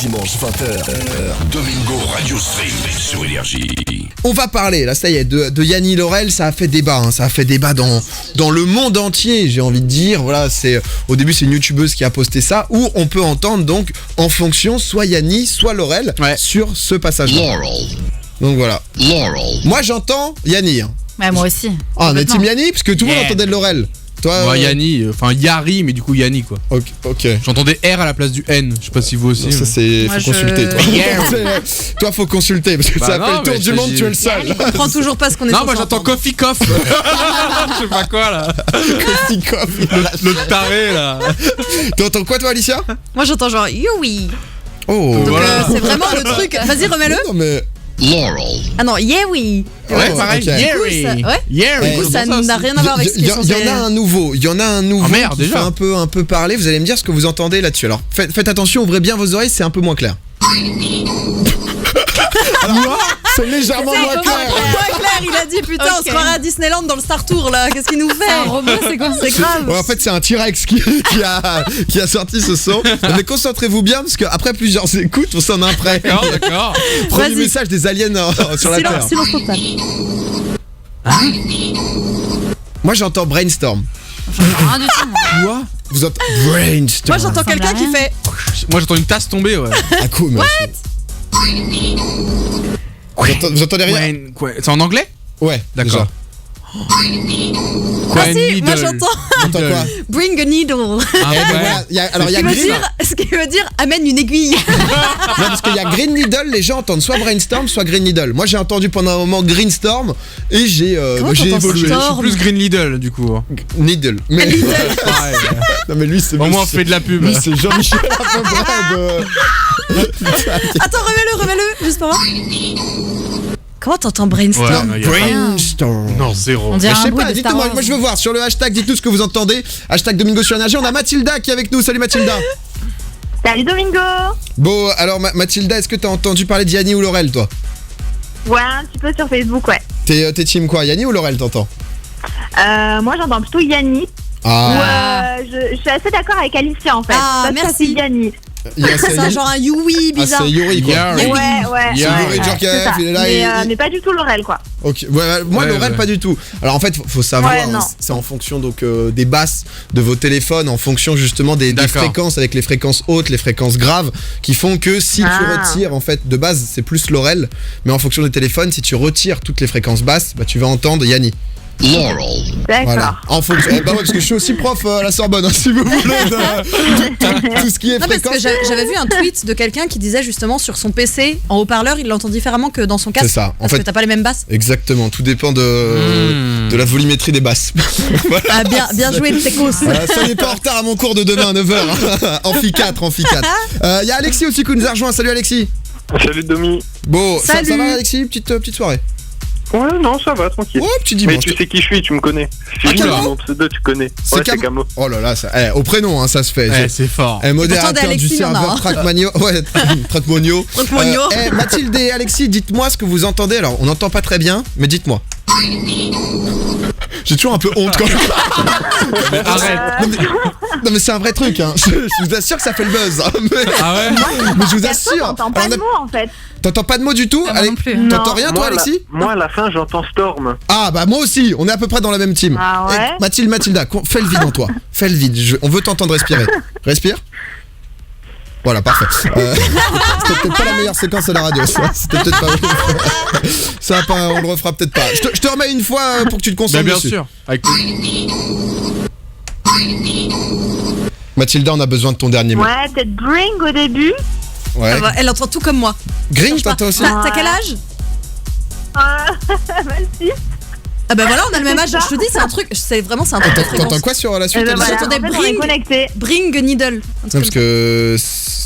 dimanche 20h. Domingo Radio Stream sur Énergie. On va parler, là ça y est, de Yanni Laurel, ça a fait débat, ça a fait débat dans le monde entier, j'ai envie de dire. Voilà, au début c'est une youtubeuse qui a posté ça, où on peut entendre donc en fonction soit Yanni, soit Laurel sur ce passage-là. Laurel. Donc voilà. Laurel. Moi j'entends Yanni. Ouais, moi aussi. Ah, on est team Yanni, parce que tout le monde entendait de Laurel. Toi, moi Yanni, enfin Yari, mais du coup Yanni quoi. Ok. J'entendais R à la place du N, je sais pas si vous aussi. Non, ça c'est, faut consulter toi. Toi faut consulter, parce que ça fait le tour du monde, tu es le seul. On comprend toujours pas ce qu'on est. Non, moi j'entends Coffee Coff. Je sais pas quoi là. Coffee Coff. Le taré là. T'entends quoi toi Alicia? Moi j'entends genre oui. Oh. Donc voilà. c'est vraiment le truc. Vas-y, remets-le. Non mais... Laurel. Ah non, yeah oui. Ouais, pareil. Okay. Yari. Ouais. Yari. Du coup, ça n'a rien à voir avec ce qui est censé. Il y en a un nouveau Ah, merde, qui déjà. fait un peu parler. Vous allez me dire ce que vous entendez là-dessus. Alors faites attention, ouvrez bien vos oreilles, c'est un peu moins clair. Alors, c'est légèrement moins clair. Il a dit putain, on se croirait à Disneyland dans le Star Tour là. Qu'est-ce qu'il nous fait? Un robot, c'est quoi? C'est grave. Ouais, en fait, c'est un T-Rex qui a sorti ce son. Mais concentrez-vous bien parce qu'après plusieurs écoutes, on s'en imprègne. D'accord. Premier Vas-y. message des aliens sur la Terre. Silence total. Moi, j'entends brainstorm. Rien du tout. Quoi? Vous entendez brainstorm? Moi j'entends quelqu'un qui fait. Moi j'entends une tasse tomber, ouais. Ah cool. Vous entendez rien? Quoi? C'est en anglais? Ouais, D'accord. Ah si, moi j'entends. J'entends quoi? Bring a needle. Ah, Eh ben ouais. voilà, alors il y a Green. Ce qui veut dire amène une aiguille. Non, parce qu'il y a Green Needle, les gens entendent soit Brainstorm, soit Green Needle. Moi j'ai entendu pendant un moment Greenstorm et j'ai t'entends évolué. Storm? Je suis plus Green Lidl du coup. Needle. Mais... Pareil. non mais lui c'est Au moins on fait de la pub. Lui c'est Jean-Michel à peu près de... Attends, remets-le, juste pour moi. Comment t'entends brainstorm? Ouais, Brainstorm. Non, zéro. On dirait Je un sais bruit pas, de Star dites-moi, Wars. moi je veux voir sur le hashtag, dites-nous ce que vous entendez. Hashtag Domingo sur Énergie, on a Mathilda qui est avec nous. Salut Mathilda. Salut Domingo. Bon alors Mathilda, est-ce que t'as entendu parler de Yanni ou Laurel toi? Ouais, un petit peu sur Facebook, ouais. T'es team quoi, Yanni ou Laurel t'entends? Moi j'entends plutôt Yanni. Ah. Je suis assez d'accord avec Alicia en fait. Ah, Ça, merci. ça, c'est Yanni. C'est genre un Yui bizarre. c'est Yuri quoi. Yari. Ouais. C'est Yuri Djorkaeff, il est là. Mais pas du tout Laurel quoi. Ok, ouais, moi Ouais, Laurel ouais. pas du tout. Alors en fait faut savoir, Ouais, non. c'est en fonction donc des basses de vos téléphones, en fonction justement des D'accord. fréquences, avec les fréquences hautes, les fréquences graves, qui font que si tu retires en fait de base c'est plus Laurel, mais en fonction des téléphones si tu retires toutes les fréquences basses, bah tu vas entendre Yanni. Laurel. D'accord. Voilà. En fonction. Bah ouais parce que je suis aussi prof à la Sorbonne hein, si vous voulez tout ce qui est Non, parce que fréquence. j'avais vu un tweet de quelqu'un qui disait justement sur son PC en haut-parleur, il l'entend différemment que dans son casque. C'est ça. En Parce fait, que t'as pas les mêmes basses. exactement, tout dépend de la volumétrie des basses. Ah, bien joué le Tekos. Soyez pas en retard à mon cours de demain à 9h. Amphi 4. Y a Alexis aussi qui nous a rejoint. Salut Alexis. Salut Domi. Bon, ça Salut. va Alexis? Petite soirée. Ouais, non, ça va, tranquille. Oh, petit Mais dimanche. tu sais qui je suis, tu me connais. Si Ah, je dis Camo mon pseudo, tu connais. C'est Ouais, c'est Camo. Camo. Oh là là, au prénom, ça se fait. Ouais, c'est fort. Modérateur Pourtant, du d'Alexis, il y en a, serveur hein. Trackmanio. Ouais, Trackmonio. Trackmonio. Mathilde et Alexis, dites-moi ce que vous entendez. Alors, on n'entend pas très bien, mais dites-moi. J'ai toujours un peu honte quand même. Arrête. Non mais c'est un vrai truc, hein. Je vous assure que ça fait le buzz. Hein. Ah ouais? Mais je vous Perso, assure. j'entends pas Alors, de mots en fait. T'entends pas de mots du tout? Ah, moi non plus. T'entends Non. rien toi Alexis? Moi, à la fin, j'entends Storm. Ah bah moi aussi, on est à peu près dans la même team. Ah ouais. Mathilda, fais le vide en toi. Fais le vide, on veut t'entendre respirer. Respire. Voilà, parfait. C'était peut-être pas la meilleure séquence à la radio, ça. C'était peut-être pas... ça pas, on le refera peut-être pas. Je te remets une fois pour que tu te concentres Bien dessus. sûr. Avec... Mathilda, on a besoin de ton dernier mot. Ouais, peut-être Bring au début. Ouais. Ça va, elle entend tout comme moi. Green, Cherche pas. t'entends aussi? T'as quel âge? Vas-y. Ah bah voilà, on a le même âge. Je te dis, c'est un truc de T'entends fréquence. quoi sur la suite? Eh ben Alicia? voilà, J'entendais en fait, on est Bring. connectés. Bring a needle. Non, parce que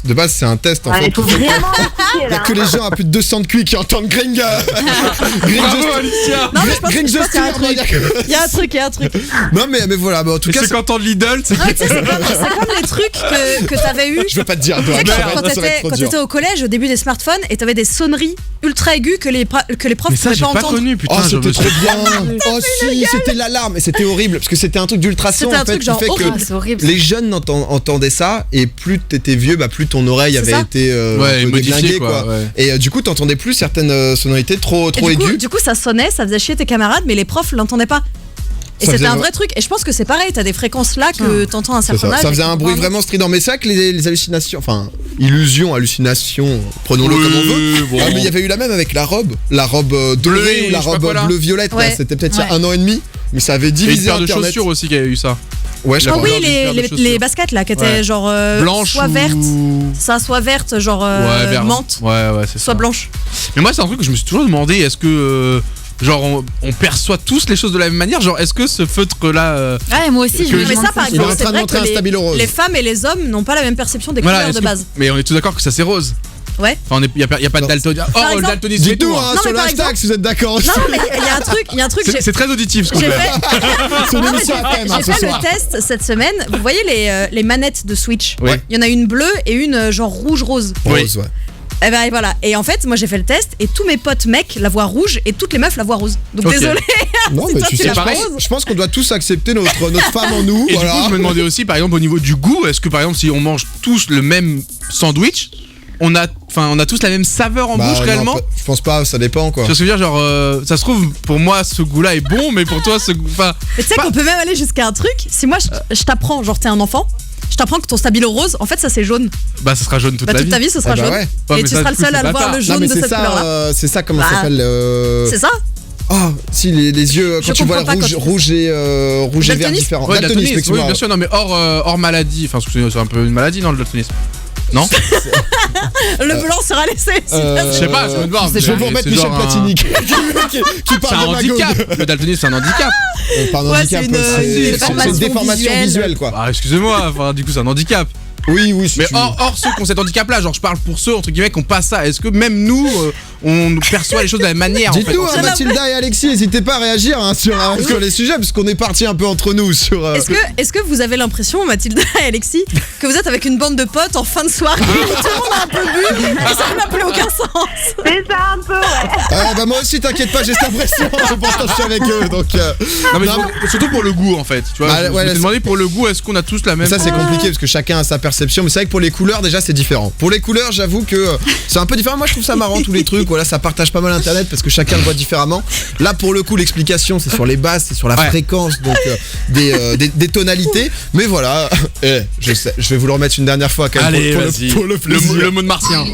de base c'est un test en Ouais, fait. il faut vraiment expliquer Il y a là. que les gens à plus de 200 de QI qui entendent Green. Bravo Alicia. Non, mais je pense Green qu'il y a un truc. Justin. Il y a un truc. Non mais voilà, bah, en tout Et cas c'est quand t'entends Lidl, c'est Non, mais tu sais, c'est comme les trucs que t'avais eu. je veux pas te dire. Tu sais, Toi, quand t'étais au collège, au début des smartphones, et t'avais des sonneries ultra aiguës que les profs Mais ça pouvaient j'ai pas pas entendre. connu, putain. Oh je c'était me trop suis- bien. Oh si, c'était l'alarme et c'était horrible parce que c'était un truc d'ultrason C'était un en fait truc qui genre fait horrible. que C'est horrible. les jeunes entendaient ça et plus t'étais vieux, bah plus ton oreille C'est avait ça. été Ouais, un peu modifié, déglinguée, quoi, ouais. Et du coup, t'entendais plus certaines sonorités trop Et aiguës. du coup, ça sonnait, ça faisait chier tes camarades, mais les profs l'entendaient pas. Et Ça c'était faisait- un vrai truc. Et je pense que c'est pareil, t'as des fréquences là que t'entends à un C'est certain ça. âge. Ça et faisait que un tu bruit comprends. vraiment strident. Mais c'est vrai que les hallucinations, enfin, illusions, hallucinations, prenons-le comme on veut. Bon. Ah, mais il y avait eu la même avec la robe Bleu dorée et ou la je sais pas robe quoi, là. bleu-violette. Ouais. Là, c'était peut-être il y a Ouais. 1 an et demi. Mais ça avait Et une divisé paire de Internet. chaussures aussi qui avait eu ça. Ouais, je La Ah crois. oui, couleur d'une paire de les chaussures. baskets là, qui étaient Ouais. genre Blanche soit ou... vertes, soit verte, genre vert. menthe, Ouais, c'est soit ça. blanche. Mais moi, c'est un truc que je me suis toujours demandé, est-ce que... genre, on perçoit tous les choses de la même manière. Genre, est-ce que ce feutre-là... Ouais, moi aussi, je Que- me Mais demande ça, par Il est exemple, en c'est train de vrai montrer un que stabilo rose. les femmes et les hommes n'ont pas la même perception des voilà, couleurs de base. mais on est tous d'accord que ça c'est rose. Ouais. Enfin, il n'y a pas de Non. daltonisme. Par Oh, le exemple, daltonisme, c'est Dites-nous tout. hein, Non, sur mais le par hashtag exemple- si vous êtes d'accord aussi. Non, mais il y a un truc, C'est très auditif ce qu'on j'ai fait. fait, C'est une non, mais émission j'ai à fait, thème, hein, j'ai ce fait soir. le test cette semaine. Vous voyez les manettes de Switch. Ouais. Il y en a une bleue et une genre rouge-rose. Oui. Rose, ouais. Et ben voilà. Et en fait, moi j'ai fait le test et tous mes potes mecs la voient rouge et toutes les meufs la voient rose. Donc Ok. désolé. Non, C'est mais toi tu qui sais, l'as je pense, rose. je pense qu'on doit tous accepter notre femme en nous. Et voilà. du coup, je me demandais aussi, par exemple, au niveau du goût, est-ce que par exemple, si on mange tous le même sandwich, on a tous la même saveur en Bah, bouche non, réellement? je pense pas, ça dépend quoi. Tu vois ce que je veux dire, genre, ça se trouve, pour moi, ce goût-là est bon, mais pour toi, ce goût. Enfin, Mais tu sais Pas- qu'on peut même aller jusqu'à un truc. Si moi je t'apprends, genre t'es un enfant, je t'apprends que ton stabilo rose, en fait ça c'est jaune. bah, ça sera jaune toute Bah la toute vie. ta vie ce sera Ah bah jaune. ouais. Ouais, Et mais tu ça, seras du le coup, seul à c'est le voir bâtard. le Non, jaune mais de c'est cette couleur-là. ça, c'est ça comment Bah, ça s'appelle C'est ça. Ah, si les yeux Je quand tu vois comprends pas rouge, quand- rouge et vert Daltonisme. différents. Ouais, Daltonisme, daltonisme, oui, excuse-moi. bien sûr, non, mais hors maladie. Enfin, c'est un peu une maladie, non, le daltonisme? Non? Le blanc sera laissé. Je sais pas, je me demande. Je vais vous remettre c'est Michel genre un- Platini qui C'est parle un de Magog. handicap. Le daltonisme, c'est un handicap. Pas un Ouais, handicap, c'est une- c'est une déformation déformation visuelle. visuelle quoi. Ah, excusez-moi, enfin, du coup, c'est un handicap. Oui, si Mais tu veux. hors ceux qui ont cet handicap-là, genre, je parle pour ceux, entre guillemets, qui ont pas ça. Est-ce que même nous, on perçoit les choses de la même manière, en fait? Dites-nous, hein, Mathilda et Alexis, n'hésitez pas à réagir hein, sur les sujets, parce qu'on est parti un peu entre nous sur. Est-ce que vous avez l'impression, Mathilda et Alexis, que vous êtes avec une bande de potes en fin de soirée où tout le monde a un peu bu et ça n'a plus aucun sens? C'est ça un peu, ouais. Bah moi aussi, t'inquiète pas, j'ai cette impression. Pourtant, je suis avec eux, donc. Non, mais Non, surtout pour le goût, en fait. Tu vois, Bah, je ouais, me là, demandais pour le goût, est-ce qu'on a tous la même. Ça c'est compliqué parce que chacun a sa perception, mais c'est vrai que pour les couleurs déjà c'est différent. Pour les couleurs j'avoue que c'est un peu différent. Moi je trouve ça marrant tous les trucs, voilà ça partage pas mal internet parce que chacun le voit différemment. Là pour le coup l'explication c'est sur les basses, c'est sur la Ouais. fréquence donc des tonalités. Mais voilà, je sais, je vais vous le remettre une dernière fois quand même Allez, pour vas-y. le plaisir. Le mot de martien.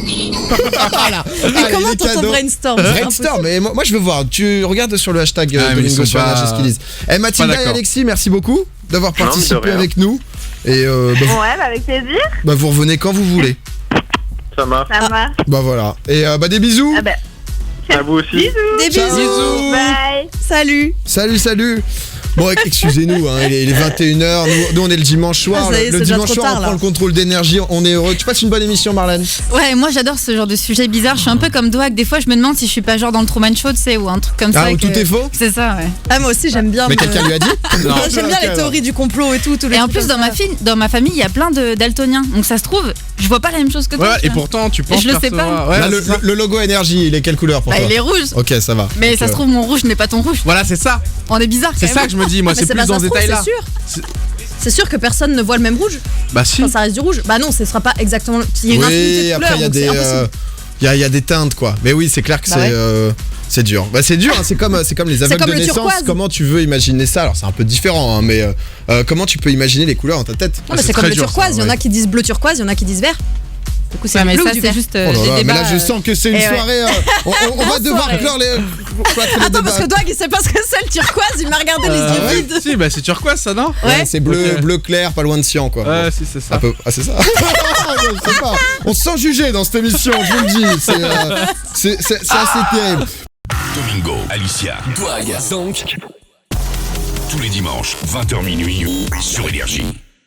Voilà. Et Allez, comment les t'entends cadeaux. brainstorm? C'est Brainstorm, mais moi je veux voir. Tu regardes sur le hashtag Ah, mais ils Domingo sont sur pas- NRJ ce qu'ils disent. Mathilda et d'accord. Alexis, merci beaucoup d'avoir mais de participé rien. avec nous. Et Ouais, bah avec plaisir. vous revenez quand vous voulez. Ça marche. Ça marche. Bah voilà. Et des bisous. Ah bah, À vous aussi. bisous. Des Ciao. bisous. Bye. Salut. Salut. Bon, excusez-nous, hein, il est 21h, nous on est le dimanche soir. Ah, ça y est, le c'est déjà dimanche trop soir, tard, on là. prend le contrôle d'énergie, on est heureux. Tu passes une bonne émission, Marlène? Ouais, moi j'adore ce genre de sujet bizarre. Je suis un peu comme Doag. Des fois, je me demande si je suis pas genre dans le Truman Show, tu sais, ou un truc comme ça. Ah, où que- tout est faux? C'est ça, ouais. Ah moi aussi j'aime bien. Mais quelqu'un lui a dit? J'aime bien Ok, les théories du complot et tout. Tous les Et en trucs plus, comme dans ma famille, il y a plein de daltoniens. Donc ça se trouve, je vois pas la même chose que toi. Ouais, tu et vois. pourtant, tu penses je le sais percevoir- pas. Ouais, Là, c'est ça. le logo énergie, il est quelle couleur pour Bah, toi? il est rouge. Ok, ça va. Mais Donc, ça se trouve, mon rouge n'est pas ton rouge. Voilà, c'est ça. On est bizarre. C'est ça que je me dis, moi, Mais c'est c'est plus pas dans ça ce se trouve, détail-là. c'est sûr. C'est sûr que personne ne voit le même rouge Bah, si. quand ça reste du rouge. Bah non, ce sera pas exactement. Il y a une infinité oui, de après couleurs, il y a donc c'est des. impossible. Il y a des teintes quoi. Mais oui, c'est clair que Bah c'est. ouais. C'est dur. Bah c'est dur, hein, c'est comme les aveugles comme de le naissance. turquoise. Comment tu veux imaginer ça? Alors c'est un peu différent, hein, mais comment tu peux imaginer les couleurs dans ta tête? Non, mais c'est c'est comme très le dur, turquoise. ça, Il y en ouais. a qui disent bleu turquoise, il y en a qui disent vert. Du coup, c'est Ouais, du mais bleu ça, ou du c'est vert. juste Oh là des là, mais débats. là je sens que c'est une Et ouais. soirée. On va devoir soirée. clore les Attends, parce que Doug, il sait pas ce que c'est le turquoise, il m'a regardé les yeux ouais. vides. Si, bah, c'est turquoise, ça, non? Ouais. c'est bleu, Ok. bleu clair, pas loin de cyan quoi. Ouais, si, c'est ça. C'est ça. Je sais pas. On se sent jugé dans cette émission, je vous le dis. C'est assez terrible. Domingo, Alicia, Doig, donc. Tous les dimanches, 20h minuit, sur Énergie.